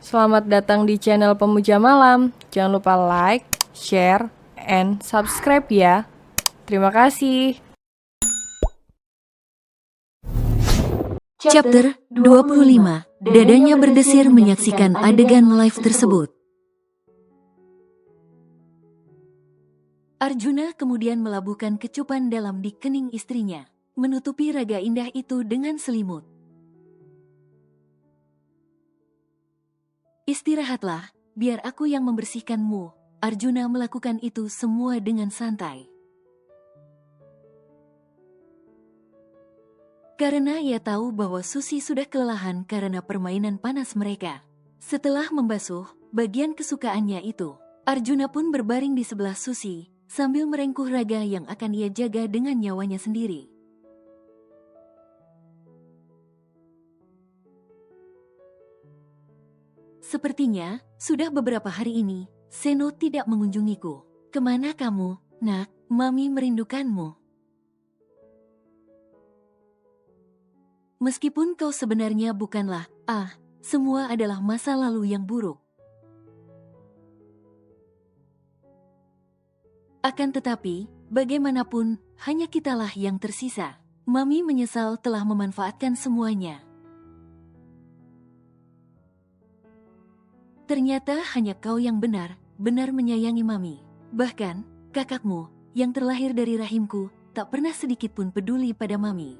Selamat datang di channel Pemuja Malam. Jangan lupa like, share, and subscribe ya. Terima kasih. Chapter 25. Dadanya berdesir menyaksikan adegan live tersebut. Arjuna kemudian melabuhkan kecupan dalam di kening istrinya, menutupi raga indah itu dengan selimut. Istirahatlah, biar aku yang membersihkanmu. Arjuna melakukan itu semua dengan santai. Karena ia tahu bahwa Susi sudah kelelahan karena permainan panas mereka. Setelah membasuh bagian kesukaannya itu, Arjuna pun berbaring di sebelah Susi, sambil merengkuh raga yang akan ia jaga dengan nyawanya sendiri. Sepertinya, sudah beberapa hari ini, Seno tidak mengunjungiku. Kemana kamu, nak? Mami merindukanmu. Meskipun kau sebenarnya bukanlah, semua adalah masa lalu yang buruk. Akan tetapi, bagaimanapun, hanya kitalah yang tersisa. Mami menyesal telah memanfaatkan semuanya. Ternyata hanya kau yang benar menyayangi Mami. Bahkan, kakakmu, yang terlahir dari rahimku, tak pernah sedikit pun peduli pada Mami.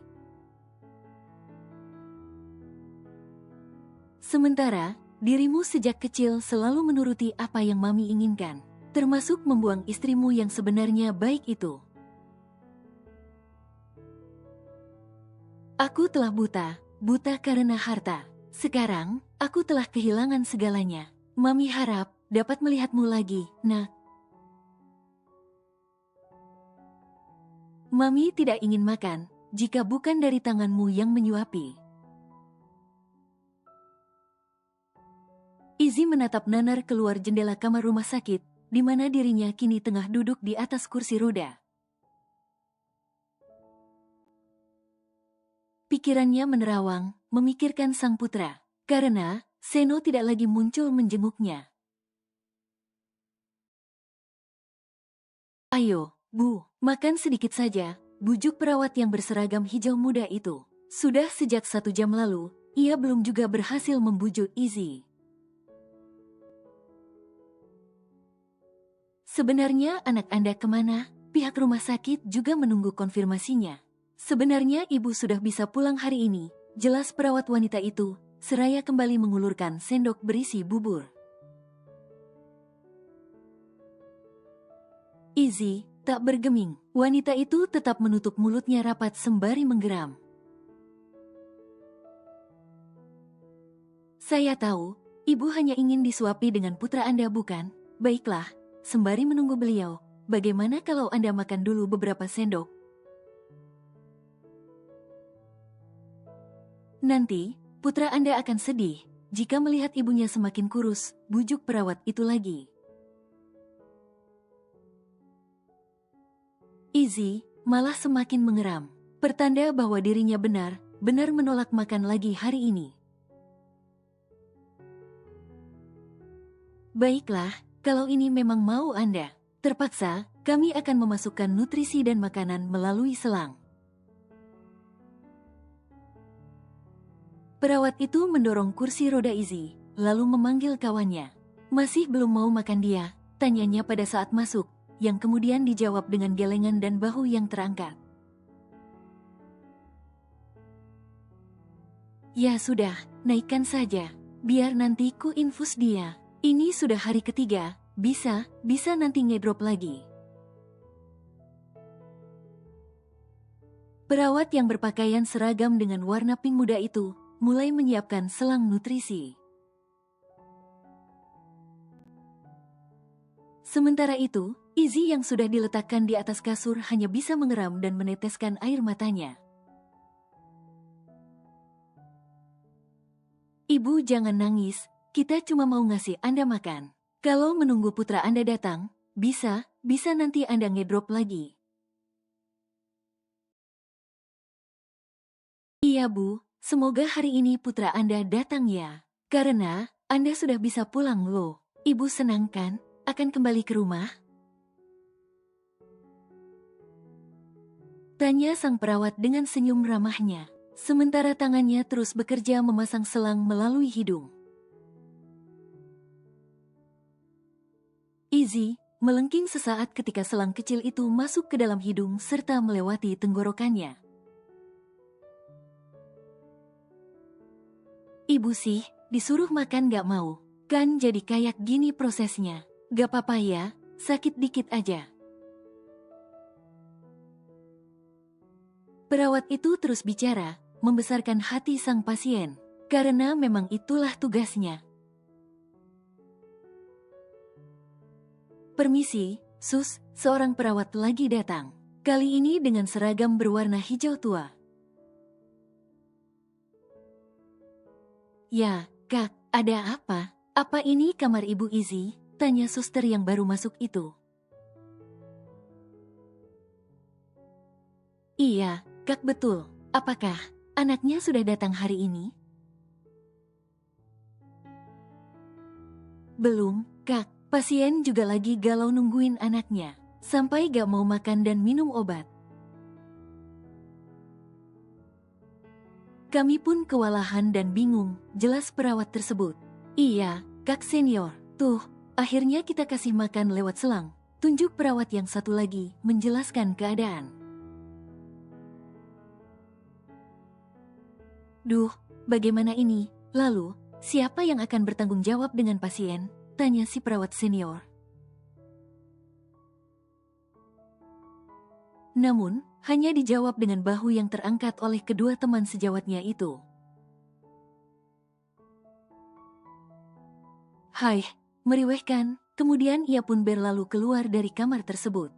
Sementara, dirimu sejak kecil selalu menuruti apa yang Mami inginkan, termasuk membuang istrimu yang sebenarnya baik itu. Aku telah buta karena harta. Sekarang, aku telah kehilangan segalanya. Mami harap dapat melihatmu lagi, nak. Mami tidak ingin makan jika bukan dari tanganmu yang menyuapi. Izzy menatap Nanar keluar jendela kamar rumah sakit, di mana dirinya kini tengah duduk di atas kursi roda. Pikirannya menerawang, memikirkan sang putra, karena Seno tidak lagi muncul menjenguknya. Ayo, Bu, makan sedikit saja, bujuk perawat yang berseragam hijau muda itu. Sudah sejak 1 jam lalu, ia belum juga berhasil membujuk Izzy. Sebenarnya anak Anda kemana? Pihak rumah sakit juga menunggu konfirmasinya. Sebenarnya ibu sudah bisa pulang hari ini, jelas perawat wanita itu, seraya kembali mengulurkan sendok berisi bubur. Izzy tak bergeming, wanita itu tetap menutup mulutnya rapat sembari menggeram. Saya tahu, ibu hanya ingin disuapi dengan putra Anda bukan? Baiklah, sembari menunggu beliau, bagaimana kalau Anda makan dulu beberapa sendok? Nanti, putra Anda akan sedih jika melihat ibunya semakin kurus, bujuk perawat itu lagi. Izzy malah semakin mengeram, pertanda bahwa dirinya benar menolak makan lagi hari ini. Baiklah, kalau ini memang mau Anda, terpaksa kami akan memasukkan nutrisi dan makanan melalui selang. Perawat itu mendorong kursi roda Izzy, lalu memanggil kawannya. Masih belum mau makan dia, tanyanya pada saat masuk, yang kemudian dijawab dengan gelengan dan bahu yang terangkat. Ya sudah, naikkan saja, biar nanti ku infus dia. Ini sudah hari ketiga, bisa nanti ngedrop lagi. Perawat yang berpakaian seragam dengan warna pink muda itu mulai menyiapkan selang nutrisi. Sementara itu, Izzy yang sudah diletakkan di atas kasur hanya bisa mengeram dan meneteskan air matanya. Ibu jangan nangis, kita cuma mau ngasih Anda makan. Kalau menunggu putra Anda datang, bisa nanti Anda ngedrop lagi. Iya Bu, semoga hari ini putra Anda datang ya. Karena Anda sudah bisa pulang loh. Ibu senang kan? Akan kembali ke rumah? Tanya sang perawat dengan senyum ramahnya. Sementara tangannya terus bekerja memasang selang melalui hidung. Izzy melengking sesaat ketika selang kecil itu masuk ke dalam hidung serta melewati tenggorokannya. Ibu sih, disuruh makan gak mau. Kan jadi kayak gini prosesnya. Gak apa-apa ya, sakit dikit aja. Perawat itu terus bicara, membesarkan hati sang pasien. Karena memang itulah tugasnya. Permisi, Sus, seorang perawat lagi datang. Kali ini dengan seragam berwarna hijau tua. Ya, Kak, ada apa? Apa ini kamar Ibu Izzy? Tanya suster yang baru masuk itu. Iya, Kak betul. Apakah anaknya sudah datang hari ini? Belum, Kak. Pasien juga lagi galau nungguin anaknya. Sampai gak mau makan dan minum obat. Kami pun kewalahan dan bingung, jelas perawat tersebut. Iya, Kak senior. Tuh, akhirnya kita kasih makan lewat selang. Tunjuk perawat yang satu lagi, menjelaskan keadaan. Duh, bagaimana ini? Lalu, siapa yang akan bertanggung jawab dengan pasien? Tanya si perawat senior. Namun, hanya dijawab dengan bahu yang terangkat oleh kedua teman sejawatnya itu. Hai, meriwehkan. Kemudian ia pun berlalu keluar dari kamar tersebut.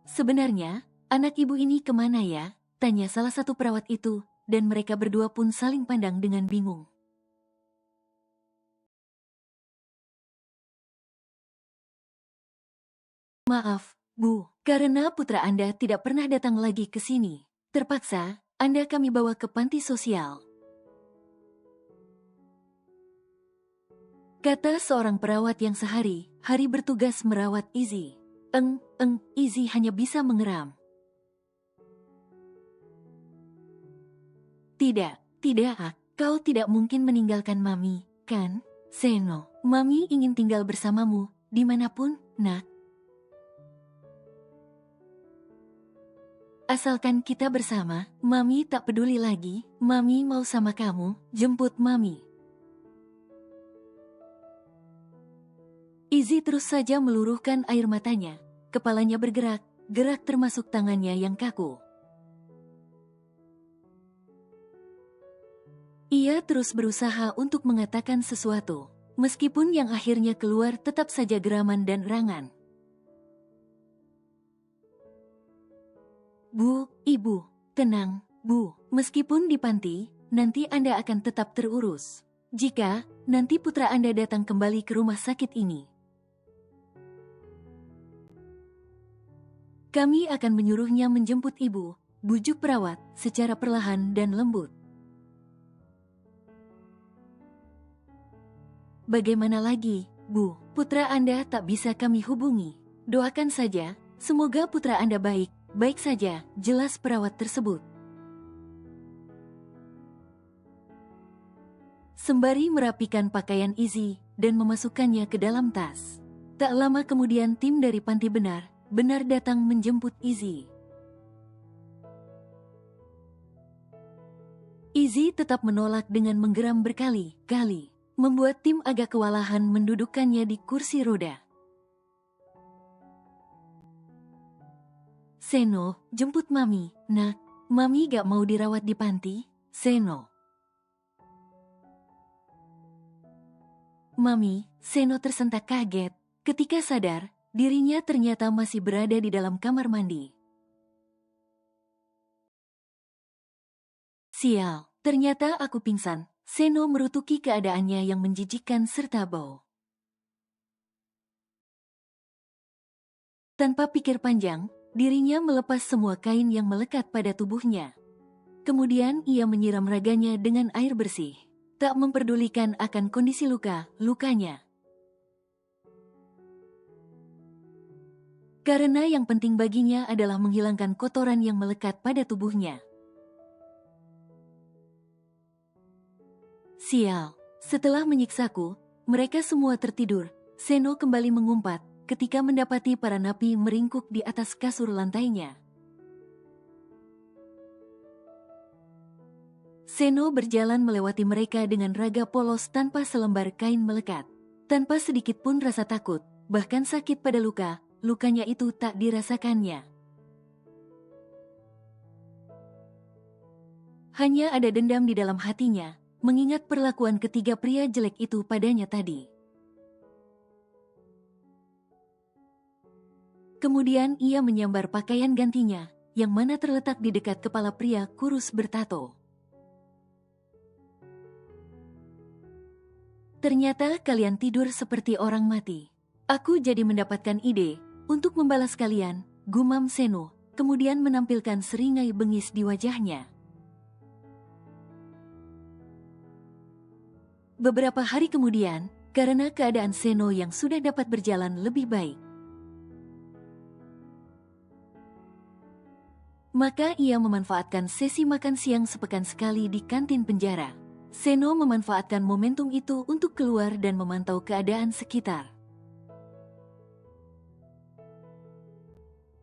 Sebenarnya, anak ibu ini kemana ya? Tanya salah satu perawat itu, dan mereka berdua pun saling pandang dengan bingung. Maaf, Bu, karena putra Anda tidak pernah datang lagi ke sini. Terpaksa, Anda kami bawa ke panti sosial. Kata seorang perawat yang sehari-hari bertugas merawat Izzy. Izzy hanya bisa mengeram. Tidak, kau tidak mungkin meninggalkan Mami, kan? Seno, Mami ingin tinggal bersamamu, dimanapun, nak. Asalkan kita bersama, Mami tak peduli lagi. Mami mau sama kamu, jemput Mami. Izzy terus saja meluruhkan air matanya. Kepalanya bergerak, gerak termasuk tangannya yang kaku. Ia terus berusaha untuk mengatakan sesuatu, meskipun yang akhirnya keluar tetap saja geraman dan erangan. Bu, Ibu, tenang, Bu. Meskipun di panti, nanti Anda akan tetap terurus. Jika nanti putra Anda datang kembali ke rumah sakit ini, kami akan menyuruhnya menjemput Ibu, bujuk perawat secara perlahan dan lembut. Bagaimana lagi, Bu? Putra Anda tak bisa kami hubungi. Doakan saja, semoga putra Anda baik saja, jelas perawat tersebut. Sembari merapikan pakaian Izzy dan memasukkannya ke dalam tas. Tak lama kemudian tim dari panti benar datang menjemput Izzy. Izzy tetap menolak dengan menggeram berkali-kali, membuat tim agak kewalahan mendudukkannya di kursi roda. Seno, jemput Mami, nak. Mami gak mau dirawat di panti, Seno. Mami, Seno tersentak kaget. Ketika sadar, dirinya ternyata masih berada di dalam kamar mandi. Sial, ternyata aku pingsan. Seno merutuki keadaannya yang menjijikkan serta bau. Tanpa pikir panjang, dirinya melepas semua kain yang melekat pada tubuhnya. Kemudian ia menyiram raganya dengan air bersih. tak memperdulikan akan kondisi lukanya. Karena yang penting baginya adalah menghilangkan kotoran yang melekat pada tubuhnya. Sial, setelah menyiksaku, mereka semua tertidur. Seno kembali mengumpat ketika mendapati para napi meringkuk di atas kasur lantainya. Seno berjalan melewati mereka dengan raga polos tanpa selembar kain melekat. Tanpa sedikit pun rasa takut, bahkan sakit pada lukanya itu tak dirasakannya. Hanya ada dendam di dalam hatinya, mengingat perlakuan ketiga pria jelek itu padanya tadi. Kemudian ia menyambar pakaian gantinya, yang mana terletak di dekat kepala pria kurus bertato. Ternyata kalian tidur seperti orang mati. Aku jadi mendapatkan ide untuk membalas kalian, gumam Seno, kemudian menampilkan seringai bengis di wajahnya. Beberapa hari kemudian, karena keadaan Seno yang sudah dapat berjalan lebih baik, maka ia memanfaatkan sesi makan siang sepekan sekali di kantin penjara. Seno memanfaatkan momentum itu untuk keluar dan memantau keadaan sekitar.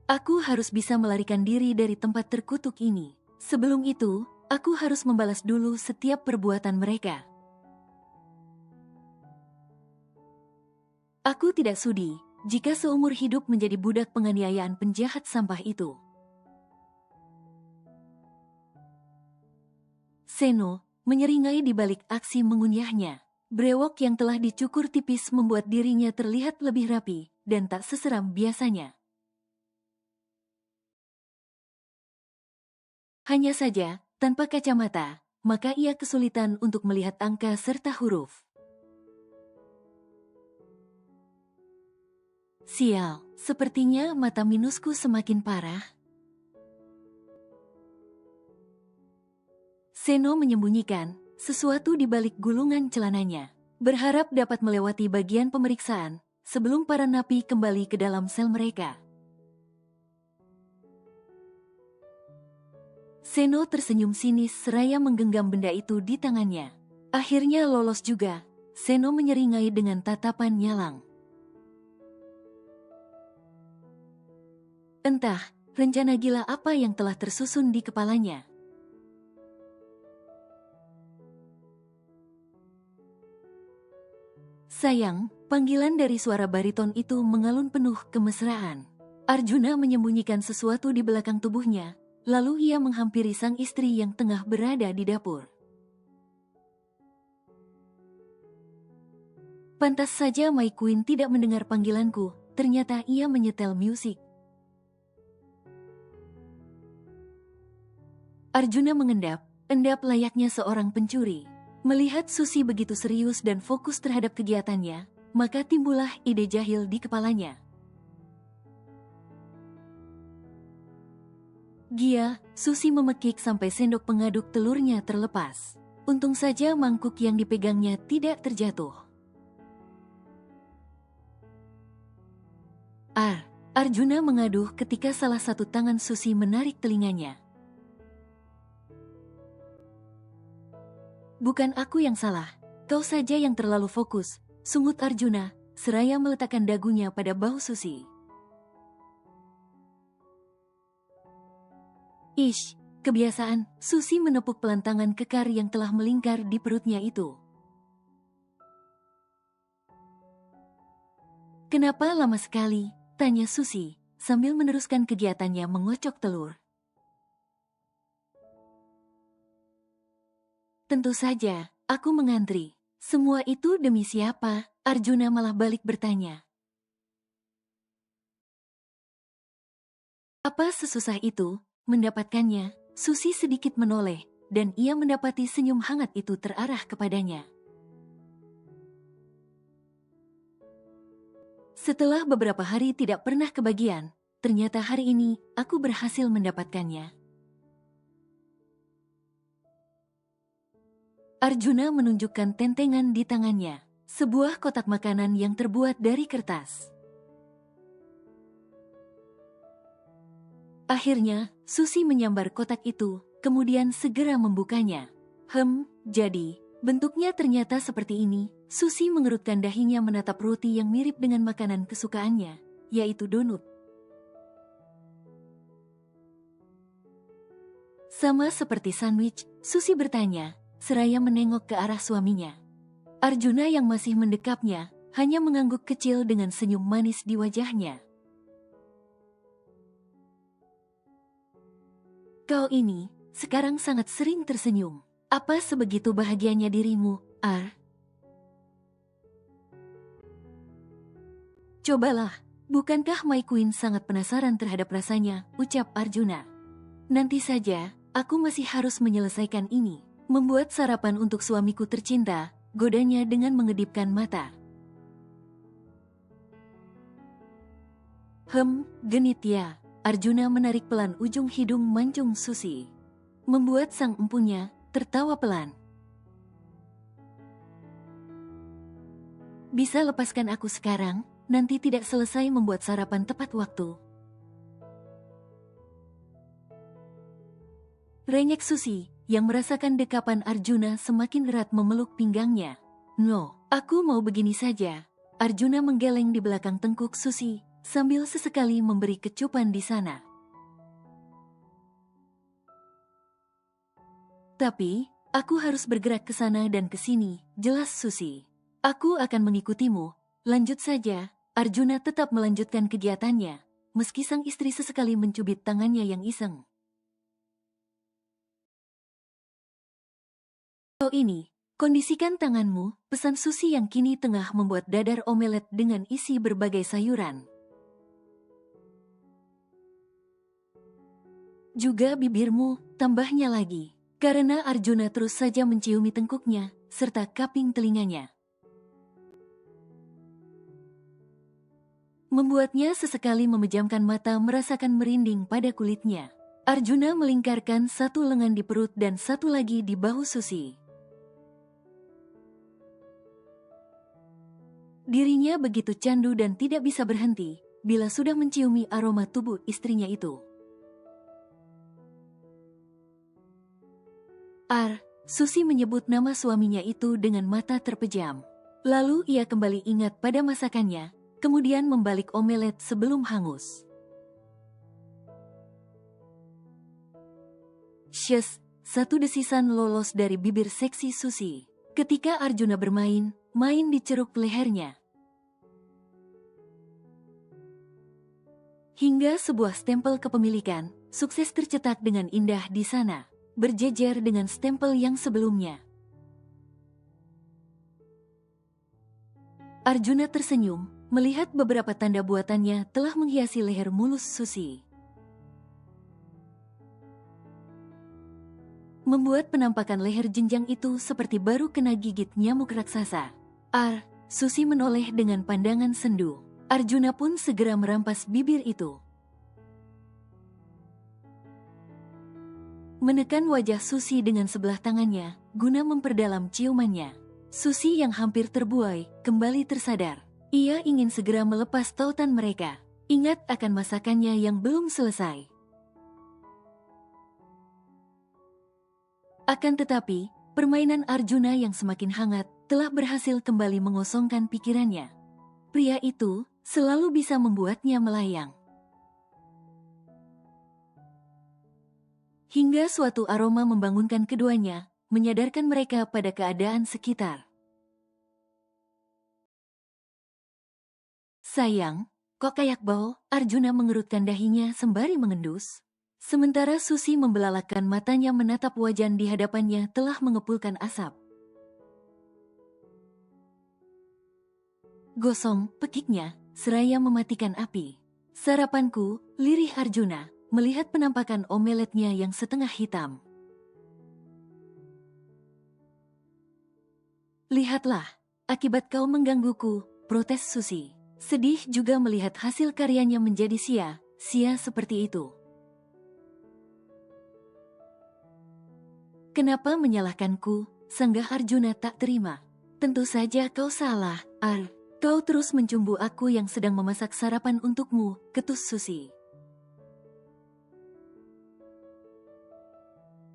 Aku harus bisa melarikan diri dari tempat terkutuk ini. Sebelum itu, aku harus membalas dulu setiap perbuatan mereka. Aku tidak sudi jika seumur hidup menjadi budak penganiayaan penjahat sampah itu. Seno menyeringai di balik aksi mengunyahnya. Brewok yang telah dicukur tipis membuat dirinya terlihat lebih rapi dan tak seseram biasanya. Hanya saja, tanpa kacamata, maka ia kesulitan untuk melihat angka serta huruf. Sial, sepertinya mata minusku semakin parah. Seno menyembunyikan sesuatu di balik gulungan celananya, berharap dapat melewati bagian pemeriksaan sebelum para napi kembali ke dalam sel mereka. Seno tersenyum sinis seraya menggenggam benda itu di tangannya. Akhirnya lolos juga. Seno menyeringai dengan tatapan nyalang. Entah, rencana gila apa yang telah tersusun di kepalanya. Sayang, panggilan dari suara bariton itu mengalun penuh kemesraan. Arjuna menyembunyikan sesuatu di belakang tubuhnya, lalu ia menghampiri sang istri yang tengah berada di dapur. Pantas saja My Queen tidak mendengar panggilanku, ternyata ia menyetel musik. Arjuna endap layaknya seorang pencuri. Melihat Susi begitu serius dan fokus terhadap kegiatannya, maka timbullah ide jahil di kepalanya. Gia, Susi memekik sampai sendok pengaduk telurnya terlepas. Untung saja mangkuk yang dipegangnya tidak terjatuh. Arjuna mengaduh ketika salah satu tangan Susi menarik telinganya. Bukan aku yang salah, kau saja yang terlalu fokus, sungut Arjuna, seraya meletakkan dagunya pada bahu Susi. Ish, kebiasaan, Susi menepuk pelantangan kekar yang telah melingkar di perutnya itu. Kenapa lama sekali? Tanya Susi, sambil meneruskan kegiatannya mengocok telur. Tentu saja, aku mengantri. Semua itu demi siapa? Arjuna malah balik bertanya. Apa sesusah itu? Mendapatkannya, Susi sedikit menoleh, dan ia mendapati senyum hangat itu terarah kepadanya. Setelah beberapa hari tidak pernah kebagian, ternyata hari ini aku berhasil mendapatkannya. Arjuna menunjukkan tentengan di tangannya, sebuah kotak makanan yang terbuat dari kertas. Akhirnya, Susi menyambar kotak itu, kemudian segera membukanya. Jadi, bentuknya ternyata seperti ini. Susi mengerutkan dahinya menatap roti yang mirip dengan makanan kesukaannya, yaitu donut. Sama seperti sandwich, Susi bertanya, seraya menengok ke arah suaminya. Arjuna yang masih mendekapnya, hanya mengangguk kecil dengan senyum manis di wajahnya. Kau ini, sekarang sangat sering tersenyum. Apa sebegitu bahagianya dirimu, Ar? Cobalah, bukankah My Queen sangat penasaran terhadap rasanya, ucap Arjuna. Nanti saja, aku masih harus menyelesaikan ini. Membuat sarapan untuk suamiku tercinta, godanya dengan mengedipkan mata. Genit ya. Arjuna menarik pelan ujung hidung mancung Susi, membuat sang empunya tertawa pelan. Bisa lepaskan aku sekarang, nanti tidak selesai membuat sarapan tepat waktu. Rengek Susi, yang merasakan dekapan Arjuna semakin erat memeluk pinggangnya. No, aku mau begini saja. Arjuna menggeleng di belakang tengkuk Susi, sambil sesekali memberi kecupan di sana. Tapi, aku harus bergerak ke sana dan ke sini, jelas Susi. Aku akan mengikutimu. Lanjut saja. Arjuna tetap melanjutkan kegiatannya, meski sang istri sesekali mencubit tangannya yang iseng. Oh ini, kondisikan tanganmu, pesan Susi yang kini tengah membuat dadar omelet dengan isi berbagai sayuran. Juga bibirmu, tambahnya lagi. Karena Arjuna terus saja menciumi tengkuknya, serta kaping telinganya. Membuatnya sesekali memejamkan mata merasakan merinding pada kulitnya. Arjuna melingkarkan satu lengan di perut dan satu lagi di bahu Susi. Dirinya begitu candu dan tidak bisa berhenti, bila sudah menciumi aroma tubuh istrinya itu. Susi menyebut nama suaminya itu dengan mata terpejam. Lalu ia kembali ingat pada masakannya, kemudian membalik omelet sebelum hangus. Syes, satu desisan lolos dari bibir seksi Susi. Ketika Arjuna bermain, main diceruk lehernya. Hingga sebuah stempel kepemilikan, sukses tercetak dengan indah di sana, berjejer dengan stempel yang sebelumnya. Arjuna tersenyum, melihat beberapa tanda buatannya telah menghiasi leher mulus Susi. Membuat penampakan leher jenjang itu seperti baru kena gigit nyamuk raksasa. Susi menoleh dengan pandangan sendu. Arjuna pun segera merampas bibir itu. Menekan wajah Susi dengan sebelah tangannya, guna memperdalam ciumannya. Susi yang hampir terbuai, kembali tersadar. Ia ingin segera melepas tautan mereka. Ingat akan masakannya yang belum selesai. Akan tetapi, permainan Arjuna yang semakin hangat, telah berhasil kembali mengosongkan pikirannya. Pria itu, selalu bisa membuatnya melayang. Hingga suatu aroma membangunkan keduanya, menyadarkan mereka pada keadaan sekitar. Sayang, kok kayak bau? Arjuna mengerutkan dahinya sembari mengendus. Sementara Susi membelalakan matanya menatap wajan di hadapannya telah mengepulkan asap. Gosong, pekiknya, seraya mematikan api. Sarapanku, lirih Arjuna, melihat penampakan omeletnya yang setengah hitam. Lihatlah, akibat kau menggangguku, protes Susi. Sedih juga melihat hasil karyanya menjadi sia-sia seperti itu. Kenapa menyalahkanku? sanggah Arjuna tak terima. Tentu saja kau salah, Kau terus mencumbu aku yang sedang memasak sarapan untukmu, ketus Susi.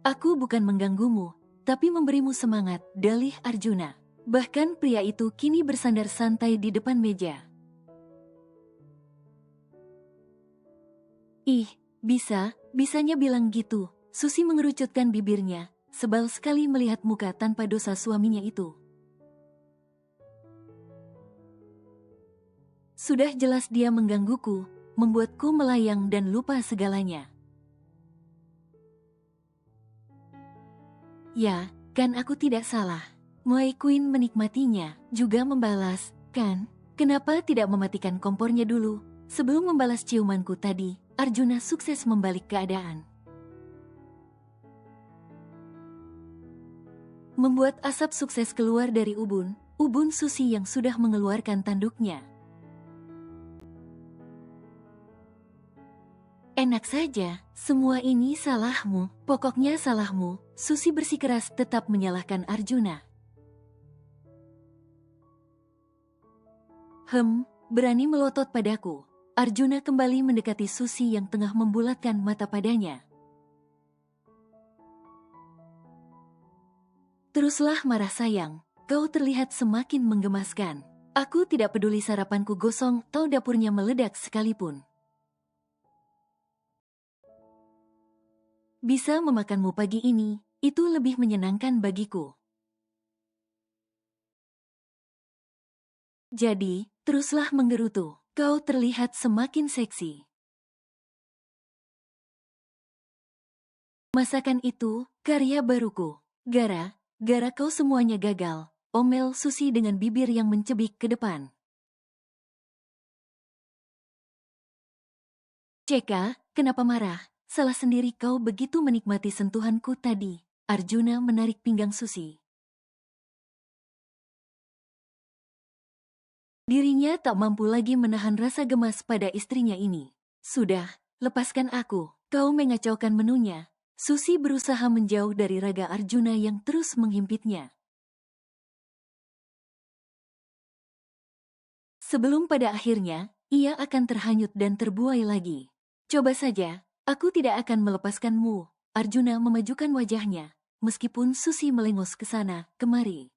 Aku bukan mengganggumu, tapi memberimu semangat, dalih Arjuna. Bahkan pria itu kini bersandar santai di depan meja. Ih, bisanya bilang gitu. Susi mengerucutkan bibirnya, sebal sekali melihat muka tanpa dosa suaminya itu. Sudah jelas dia menggangguku, membuatku melayang dan lupa segalanya. Ya, kan aku tidak salah. Moai Queen menikmatinya, juga membalas, kan? Kenapa tidak mematikan kompornya dulu? Sebelum membalas ciumanku tadi, Arjuna sukses membalik keadaan. Membuat asap sukses keluar dari ubun Susi yang sudah mengeluarkan tanduknya. Enak saja, semua ini salahmu, pokoknya salahmu. Susi bersikeras tetap menyalahkan Arjuna. Berani melotot padaku. Arjuna kembali mendekati Susi yang tengah membulatkan mata padanya. Teruslah marah sayang, kau terlihat semakin menggemaskan. Aku tidak peduli sarapanku gosong atau dapurnya meledak sekalipun. Bisa memakanmu pagi ini, itu lebih menyenangkan bagiku. Jadi, teruslah menggerutu. Kau terlihat semakin seksi. Masakan itu, karya baruku. Gara kau semuanya gagal, omel Susi dengan bibir yang mencebik ke depan. Ceka, kenapa marah? Salah sendiri kau begitu menikmati sentuhanku tadi. Arjuna menarik pinggang Susi. Dirinya tak mampu lagi menahan rasa gemas pada istrinya ini. Sudah, lepaskan aku. Kau mengacaukan menunya. Susi berusaha menjauh dari raga Arjuna yang terus menghimpitnya. Sebelum pada akhirnya, ia akan terhanyut dan terbuai lagi. Coba saja, aku tidak akan melepaskanmu. Arjuna memajukan wajahnya, meskipun Susi melengos ke sana, kemari.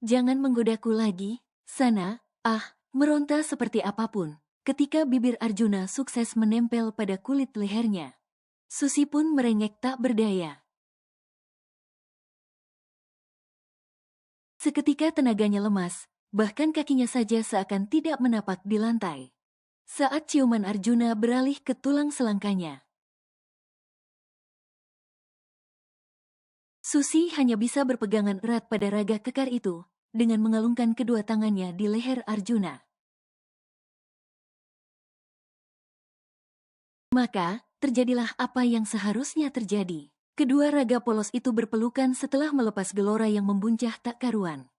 Jangan menggodaku lagi, sana, meronta seperti apapun. Ketika bibir Arjuna sukses menempel pada kulit lehernya, Susi pun merengek tak berdaya. Seketika tenaganya lemas, bahkan kakinya saja seakan tidak menapak di lantai. Saat ciuman Arjuna beralih ke tulang selangkanya, Susi hanya bisa berpegangan erat pada raga kekar itu, dengan mengalungkan kedua tangannya di leher Arjuna. Maka, terjadilah apa yang seharusnya terjadi. Kedua raga polos itu berpelukan setelah melepas gelora yang membuncah tak karuan.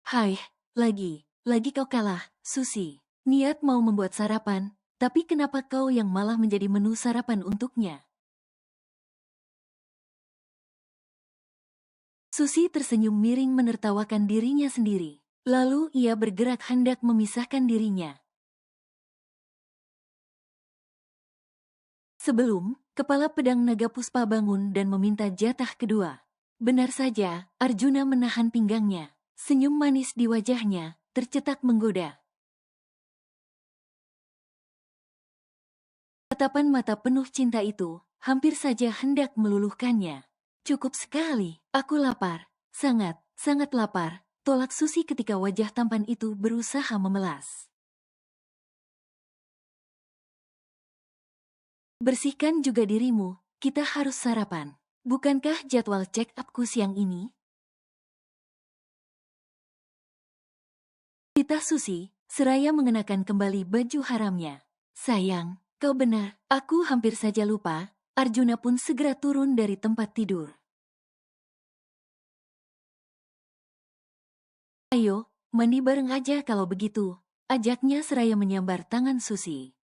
Hai, lagi kau kalah, Susi. Niat mau membuat sarapan, tapi kenapa kau yang malah menjadi menu sarapan untuknya? Susi tersenyum miring menertawakan dirinya sendiri. Lalu ia bergerak hendak memisahkan dirinya. Sebelum, kepala pedang naga Puspa bangun dan meminta jatah kedua. Benar saja, Arjuna menahan pinggangnya. Senyum manis di wajahnya, tercetak menggoda. Tatapan mata penuh cinta itu, hampir saja hendak meluluhkannya. Cukup sekali, aku lapar. Sangat lapar, tolak Susi ketika wajah tampan itu berusaha memelas. Bersihkan juga dirimu, kita harus sarapan. Bukankah jadwal check-upku siang ini? Titah Susi, seraya mengenakan kembali baju haramnya. Sayang, kau benar, aku hampir saja lupa. Arjuna pun segera turun dari tempat tidur. Ayo, mandi bareng aja kalau begitu, ajaknya seraya menyambar tangan Susi.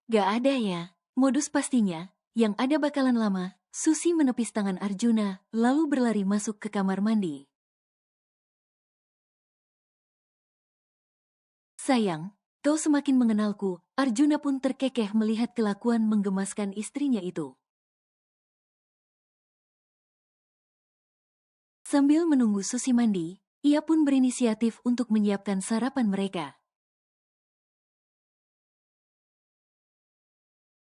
Gak ada ya. Modus pastinya, yang ada bakalan lama. Susi menepis tangan Arjuna, lalu berlari masuk ke kamar mandi. Sayang, kau semakin mengenalku. Arjuna pun terkekeh melihat kelakuan menggemaskan istrinya itu. Sambil menunggu Susi mandi, ia pun berinisiatif untuk menyiapkan sarapan mereka.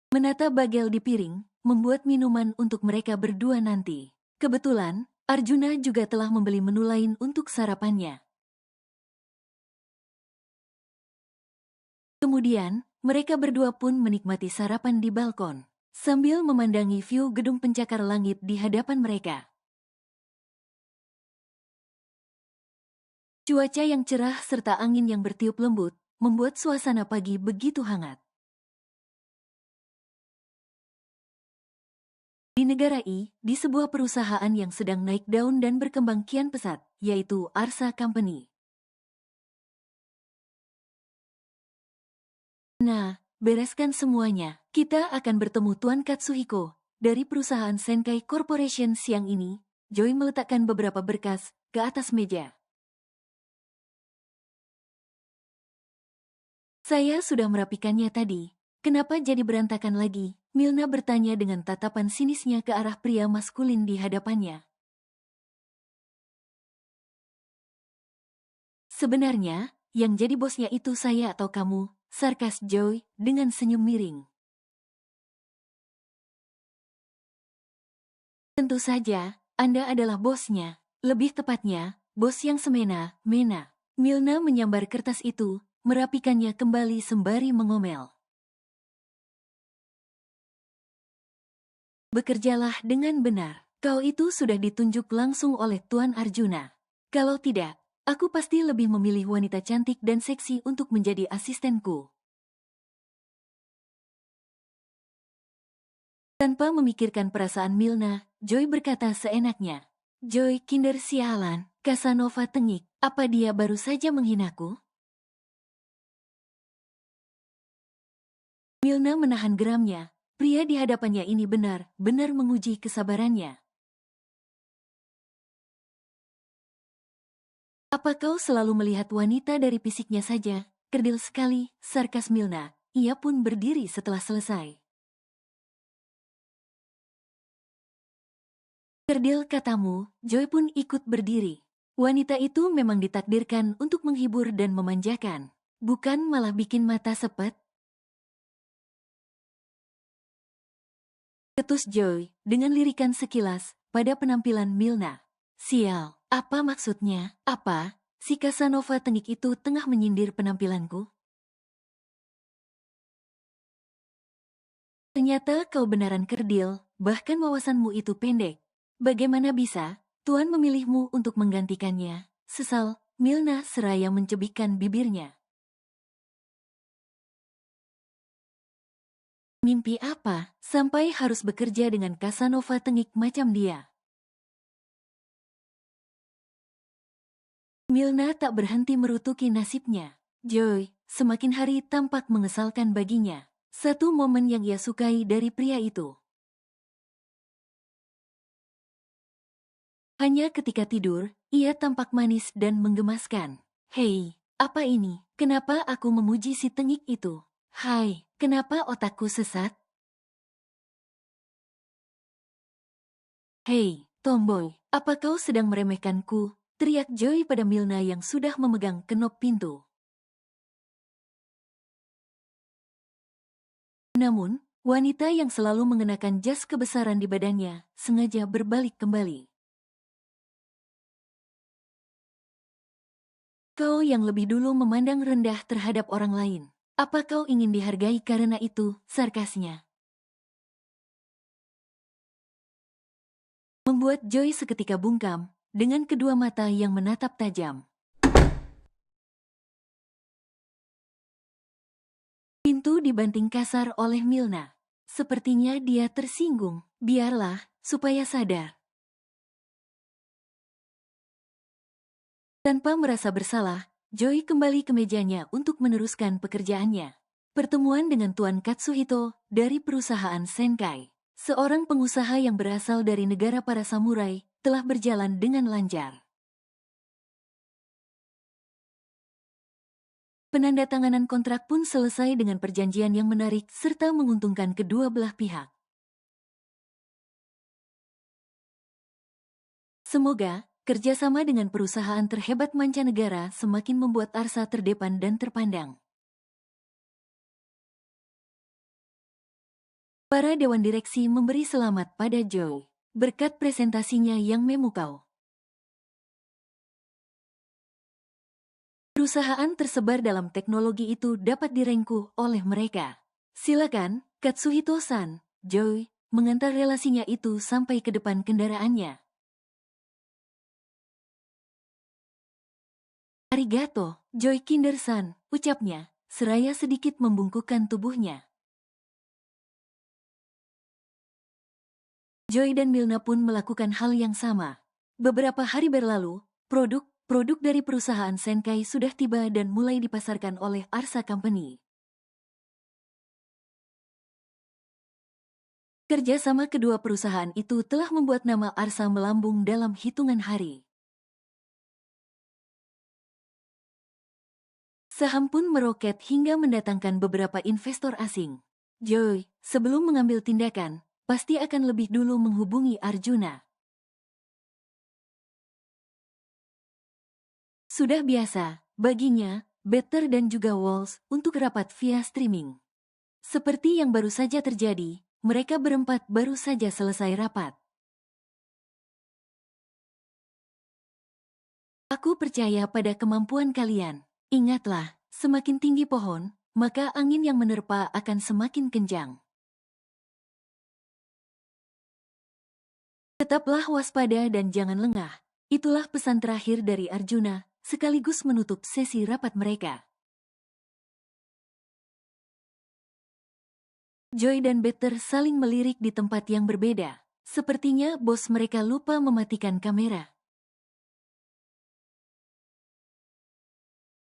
Menata bagel di piring, membuat minuman untuk mereka berdua nanti. Kebetulan, Arjuna juga telah membeli menu lain untuk sarapannya. Kemudian, mereka berdua pun menikmati sarapan di balkon, sambil memandangi view gedung pencakar langit di hadapan mereka. Cuaca yang cerah serta angin yang bertiup lembut, membuat suasana pagi begitu hangat. Di negara I, di sebuah perusahaan yang sedang naik daun dan berkembang kian pesat, yaitu Arsa Company. Nah, bereskan semuanya. Kita akan bertemu Tuan Katsuhiko dari perusahaan Senkai Corporation siang ini. Joy meletakkan beberapa berkas ke atas meja. Saya sudah merapikannya tadi. Kenapa jadi berantakan lagi? Milna bertanya dengan tatapan sinisnya ke arah pria maskulin di hadapannya. Sebenarnya, yang jadi bosnya itu saya atau kamu, sarkas Joy dengan senyum miring. Tentu saja, Anda adalah bosnya. Lebih tepatnya, bos yang semena, mena. Milna menyambar kertas itu, merapikannya kembali sembari mengomel. Bekerjalah dengan benar. Kau itu sudah ditunjuk langsung oleh Tuan Arjuna. Kalau tidak, aku pasti lebih memilih wanita cantik dan seksi untuk menjadi asistenku. Tanpa memikirkan perasaan Milna, Joy berkata seenaknya. Joy kinder sialan, Casanova tengik, apa dia baru saja menghinaku? Milna menahan geramnya. Pria di hadapannya ini benar-benar menguji kesabarannya. Apa kau selalu melihat wanita dari fisiknya saja? Kerdil sekali, sarkas Milna. Ia pun berdiri setelah selesai. Kerdil katamu, Joy pun ikut berdiri. Wanita itu memang ditakdirkan untuk menghibur dan memanjakan, bukan malah bikin mata sepet. Ketus Joy dengan lirikan sekilas pada penampilan Milna. Sial, apa maksudnya? Apa? Si Casanova tengik itu tengah menyindir penampilanku? Ternyata kau benaran kerdil, bahkan wawasanmu itu pendek. Bagaimana bisa Tuan memilihmu untuk menggantikannya? Sesal, Milna seraya mencebikkan bibirnya. Mimpi apa sampai harus bekerja dengan Casanova tengik macam dia? Milna tak berhenti merutuki nasibnya. Joy, semakin hari tampak mengesalkan baginya. Satu momen yang ia sukai dari pria itu. Hanya ketika tidur, ia tampak manis dan menggemaskan. Hei, apa ini? Kenapa aku memuji si tengik itu? Hai, kenapa otakku sesat? Hei, tomboy, apa kau sedang meremehkanku? Teriak Joy pada Milna yang sudah memegang kenop pintu. Namun, wanita yang selalu mengenakan jas kebesaran di badannya sengaja berbalik kembali. Kau yang lebih dulu memandang rendah terhadap orang lain. Apa kau ingin dihargai karena itu? Sarkasnya. Membuat Joy seketika bungkam, dengan kedua mata yang menatap tajam. Pintu dibanting kasar oleh Milna. Sepertinya dia tersinggung. Biarlah, supaya sadar. Tanpa merasa bersalah, Joy kembali ke mejanya untuk meneruskan pekerjaannya. Pertemuan dengan Tuan Katsuhito dari perusahaan Senkai, seorang pengusaha yang berasal dari negara para samurai, telah berjalan dengan lancar. Penandatanganan kontrak pun selesai dengan perjanjian yang menarik serta menguntungkan kedua belah pihak. Semoga kerjasama dengan perusahaan terhebat mancanegara semakin membuat Arsa terdepan dan terpandang. Para dewan direksi memberi selamat pada Joe berkat presentasinya yang memukau. Perusahaan tersebar dalam teknologi itu dapat direngkuh oleh mereka. Silakan, Katsuhito-san, Joe, mengantar relasinya itu sampai ke depan kendaraannya. Arigato, Joe Kinder-san, ucapnya, seraya sedikit membungkukkan tubuhnya. Joy dan Milna pun melakukan hal yang sama. Beberapa hari berlalu, produk dari perusahaan Senkai sudah tiba dan mulai dipasarkan oleh Arsa Company. Kerjasama kedua perusahaan itu telah membuat nama Arsa melambung dalam hitungan hari. Saham pun meroket hingga mendatangkan beberapa investor asing. Joy, sebelum mengambil tindakan, pasti akan lebih dulu menghubungi Arjuna. Sudah biasa, baginya, Better dan juga Walls untuk rapat via streaming. Seperti yang baru saja terjadi, mereka berempat baru saja selesai rapat. Aku percaya pada kemampuan kalian. Ingatlah, semakin tinggi pohon, maka angin yang menerpa akan semakin kencang. Tetaplah waspada dan jangan lengah. Itulah pesan terakhir dari Arjuna, sekaligus menutup sesi rapat mereka. Joy dan Better saling melirik di tempat yang berbeda. Sepertinya bos mereka lupa mematikan kamera.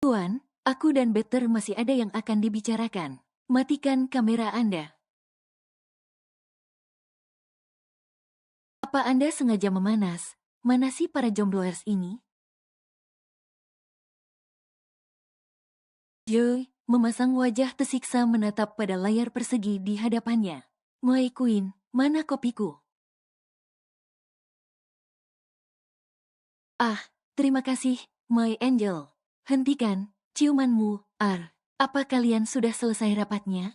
Tuan, aku dan Better masih ada yang akan dibicarakan. Matikan kamera Anda. Apa Anda sengaja memanas? Mana sih para jombloers ini? Joy memasang wajah tersiksa menatap pada layar persegi di hadapannya. My Queen, mana kopiku? Ah, terima kasih, My Angel. Hentikan ciumanmu, Apa kalian sudah selesai rapatnya?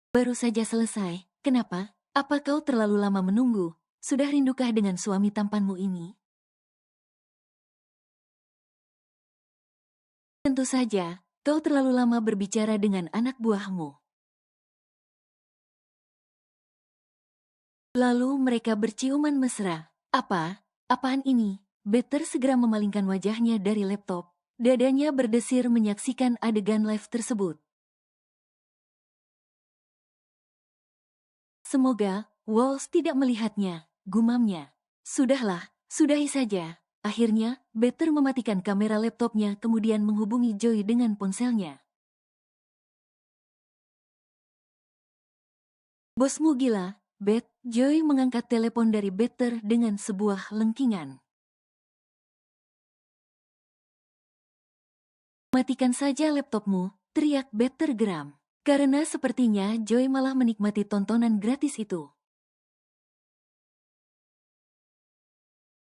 Baru saja selesai. Kenapa? Apa kau terlalu lama menunggu? Sudah rindukah dengan suami tampanmu ini? Tentu saja, kau terlalu lama berbicara dengan anak buahmu. Lalu mereka berciuman mesra. Apaan ini? Better segera memalingkan wajahnya dari laptop. Dadanya berdesir menyaksikan adegan live tersebut. Semoga Walls tidak melihatnya, gumamnya. Sudahlah, sudahi saja. Akhirnya, Better mematikan kamera laptopnya kemudian menghubungi Joy dengan ponselnya. Bosmu gila, Bet. Joy mengangkat telepon dari Better dengan sebuah lengkingan. Matikan saja laptopmu, teriak Better geram. Karena sepertinya Joy malah menikmati tontonan gratis itu.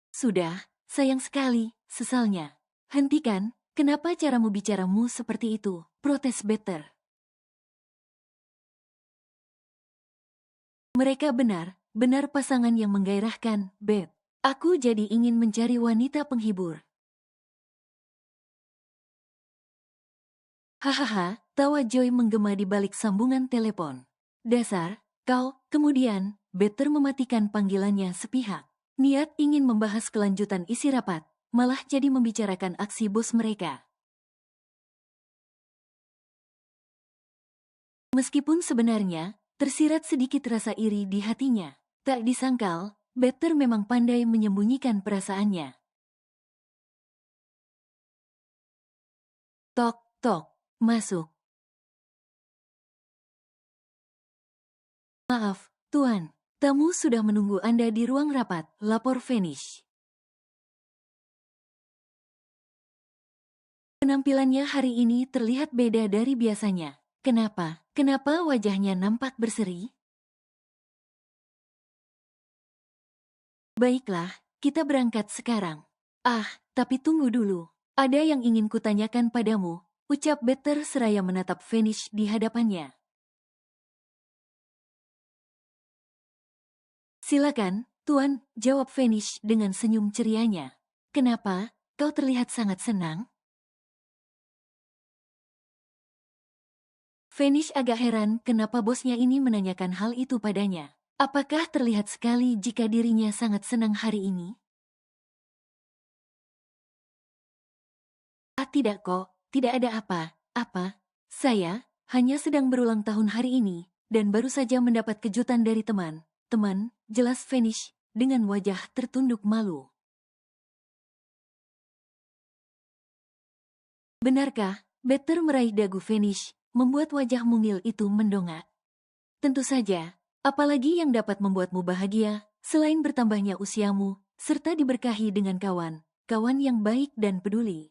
Sudah, sayang sekali, sesalnya. Hentikan, kenapa caramu bicaramu seperti itu? Protes Better. Mereka benar pasangan yang menggairahkan, Bet. Aku jadi ingin mencari wanita penghibur. Hahaha, tawa Joy menggema di balik sambungan telepon. Dasar, kau, kemudian, Better mematikan panggilannya sepihak. Niat ingin membahas kelanjutan isi rapat, malah jadi membicarakan aksi bos mereka. Meskipun sebenarnya, tersirat sedikit rasa iri di hatinya. Tak disangkal, Better memang pandai menyembunyikan perasaannya. Tok, tok, masuk. Maaf, Tuan. Tamu sudah menunggu Anda di ruang rapat, lapor Vanish. Penampilannya hari ini terlihat beda dari biasanya. Kenapa? Kenapa wajahnya nampak berseri? Baiklah, kita berangkat sekarang. Ah, tapi tunggu dulu. Ada yang ingin kutanyakan padamu, ucap Better seraya menatap Vanish di hadapannya. Silakan, Tuan, jawab Vanish dengan senyum cerianya. Kenapa? Kau terlihat sangat senang? Vanish agak heran kenapa bosnya ini menanyakan hal itu padanya. Apakah terlihat sekali jika dirinya sangat senang hari ini? Ah, tidak kok, tidak ada apa. Saya hanya sedang berulang tahun hari ini, dan baru saja mendapat kejutan dari teman. Teman, jelas Vanish, dengan wajah tertunduk malu. Benarkah? Better meraih dagu Vanish, membuat wajah mungil itu mendongak. Tentu saja, apalagi yang dapat membuatmu bahagia, selain bertambahnya usiamu, serta diberkahi dengan kawan yang baik dan peduli.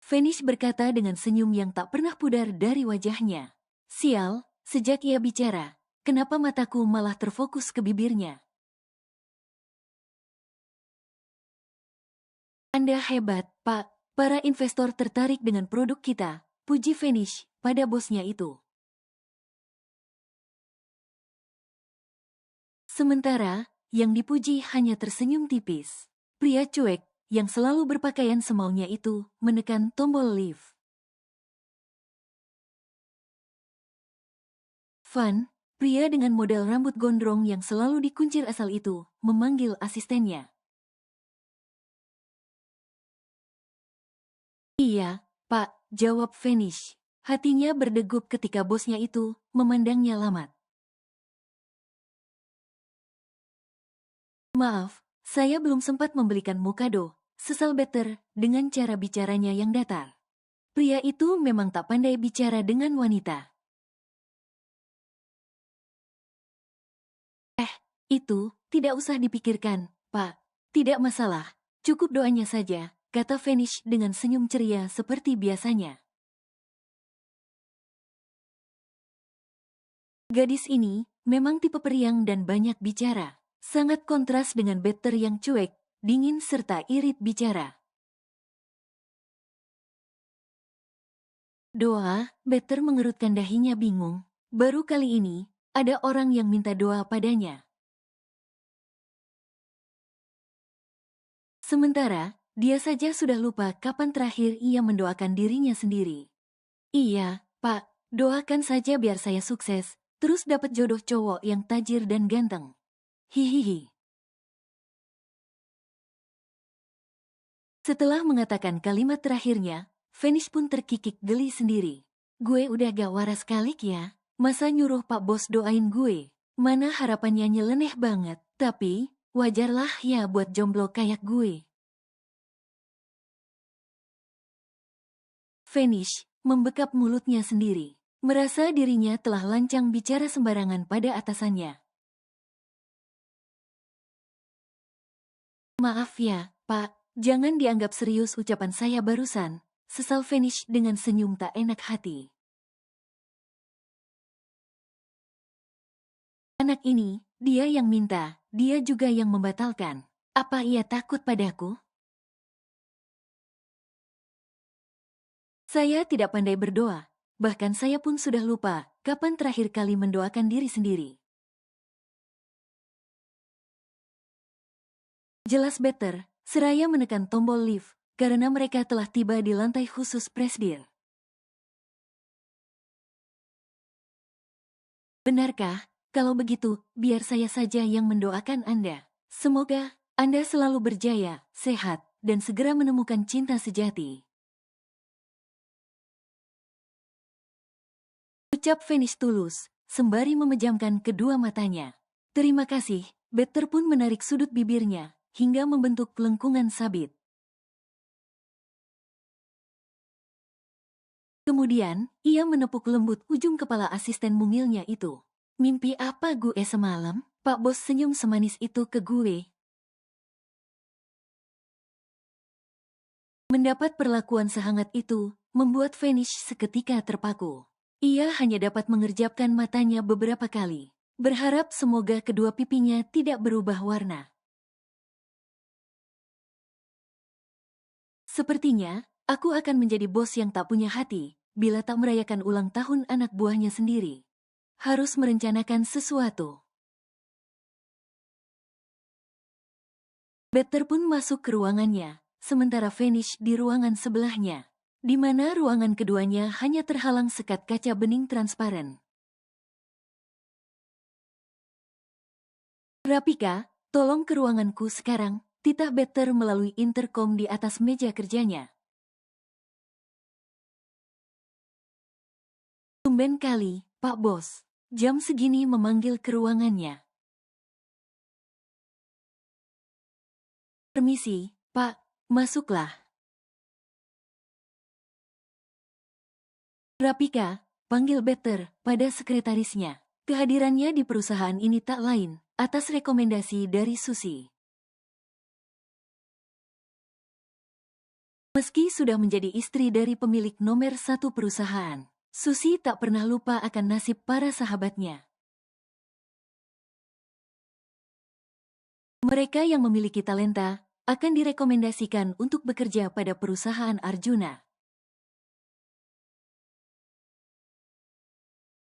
Vanish berkata dengan senyum yang tak pernah pudar dari wajahnya. Sial, sejak ia bicara, kenapa mataku malah terfokus ke bibirnya? Anda hebat, Pak. Para investor tertarik dengan produk kita, puji Vanish pada bosnya itu. Sementara, yang dipuji hanya tersenyum tipis. Pria cuek, yang selalu berpakaian semaunya itu, menekan tombol lift. Van, pria dengan model rambut gondrong yang selalu dikuncir asal itu, memanggil asistennya. Iya, Pak, jawab Vanish. Hatinya berdegup ketika bosnya itu memandangnya lamat. Maaf, saya belum sempat membelikanmu kado, sesal Better dengan cara bicaranya yang datar. Pria itu memang tak pandai bicara dengan wanita. Itu tidak usah dipikirkan, Pak. Tidak masalah, cukup doanya saja, kata Vanish dengan senyum ceria seperti biasanya. Gadis ini memang tipe periang dan banyak bicara. Sangat kontras dengan Better yang cuek, dingin serta irit bicara. Doa, Better mengerutkan dahinya bingung. Baru kali ini, ada orang yang minta doa padanya. Sementara, dia saja sudah lupa kapan terakhir ia mendoakan dirinya sendiri. Iya, Pak, doakan saja biar saya sukses, terus dapat jodoh cowok yang tajir dan ganteng. Hihihi. Setelah mengatakan kalimat terakhirnya, Vanish pun terkikik geli sendiri. Gue udah gak waras kalik ya, masa nyuruh Pak Bos doain gue? Mana harapannya nyeleneh banget, tapi wajarlah ya buat jomblo kayak gue. Vanish membekap mulutnya sendiri, merasa dirinya telah lancang bicara sembarangan pada atasannya. Maaf ya, Pak, jangan dianggap serius ucapan saya barusan, sesal Vanish dengan senyum tak enak hati. Anak ini, dia yang minta, dia juga yang membatalkan. Apa ia takut padaku? Saya tidak pandai berdoa, bahkan saya pun sudah lupa kapan terakhir kali mendoakan diri sendiri. Jelas Better, seraya menekan tombol lift, karena mereka telah tiba di lantai khusus Presdir. Benarkah? Kalau begitu, biar saya saja yang mendoakan Anda. Semoga Anda selalu berjaya, sehat, dan segera menemukan cinta sejati. Ucap Vanish tulus, sembari memejamkan kedua matanya. Terima kasih, Better pun menarik sudut bibirnya, hingga membentuk pelengkungan sabit. Kemudian, ia menepuk lembut ujung kepala asisten mungilnya itu. Mimpi apa gue semalam? Pak Bos senyum semanis itu ke gue. Mendapat perlakuan sehangat itu, membuat Vanish seketika terpaku. Ia hanya dapat mengerjapkan matanya beberapa kali, berharap semoga kedua pipinya tidak berubah warna. Sepertinya, aku akan menjadi bos yang tak punya hati, bila tak merayakan ulang tahun anak buahnya sendiri. Harus merencanakan sesuatu. Better pun masuk ke ruangannya, sementara Vanish di ruangan sebelahnya, di mana ruangan keduanya hanya terhalang sekat kaca bening transparan. Rapika, tolong ke ruanganku sekarang, titah Better melalui intercom di atas meja kerjanya. Tumben kali, Pak Bos. Jam segini memanggil ke ruangannya. Permisi, Pak, masuklah. Rapika, panggil Better pada sekretarisnya. Kehadirannya di perusahaan ini tak lain, atas rekomendasi dari Susi. Meski sudah menjadi istri dari pemilik nomor 1 perusahaan, Susi tak pernah lupa akan nasib para sahabatnya. Mereka yang memiliki talenta akan direkomendasikan untuk bekerja pada perusahaan Arjuna.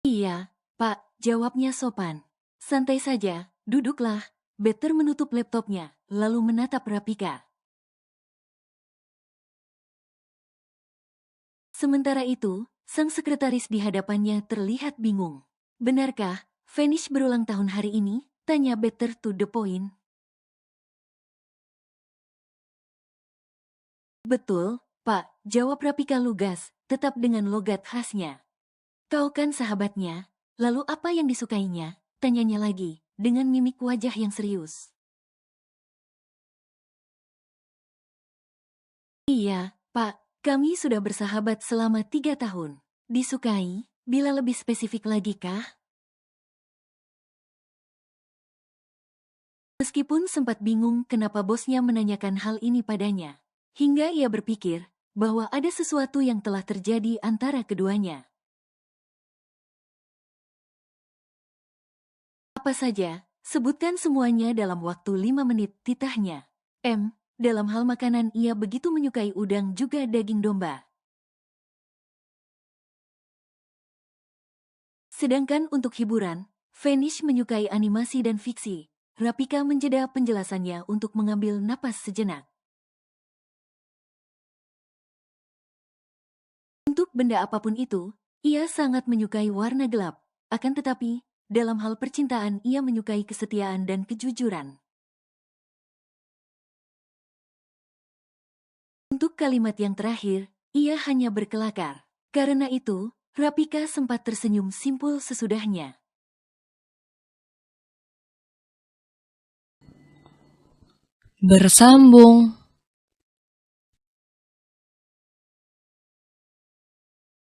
Iya, Pak, jawabnya sopan. Santai saja, duduklah. Better menutup laptopnya, lalu menatap Rapika. Sementara itu, sang sekretaris di hadapannya terlihat bingung. Benarkah Vanish berulang tahun hari ini? Tanya Better to the point. Betul, Pak, jawab Rapika lugas, tetap dengan logat khasnya. Kau kan sahabatnya, lalu apa yang disukainya? Tanyanya lagi, dengan mimik wajah yang serius. Iya, Pak, kami sudah bersahabat selama 3 tahun. Disukai, bila lebih spesifik lagi kah? Meskipun sempat bingung kenapa bosnya menanyakan hal ini padanya, hingga ia berpikir bahwa ada sesuatu yang telah terjadi antara keduanya. Apa saja, sebutkan semuanya dalam waktu 5 menit, titahnya. Dalam hal makanan ia begitu menyukai udang juga daging domba. Sedangkan untuk hiburan, Vanish menyukai animasi dan fiksi. Rapika menjeda penjelasannya untuk mengambil napas sejenak. Untuk benda apapun itu, ia sangat menyukai warna gelap. Akan tetapi, dalam hal percintaan ia menyukai kesetiaan dan kejujuran. Untuk kalimat yang terakhir, ia hanya berkelakar. Karena itu, Rapika sempat tersenyum simpul sesudahnya. Bersambung.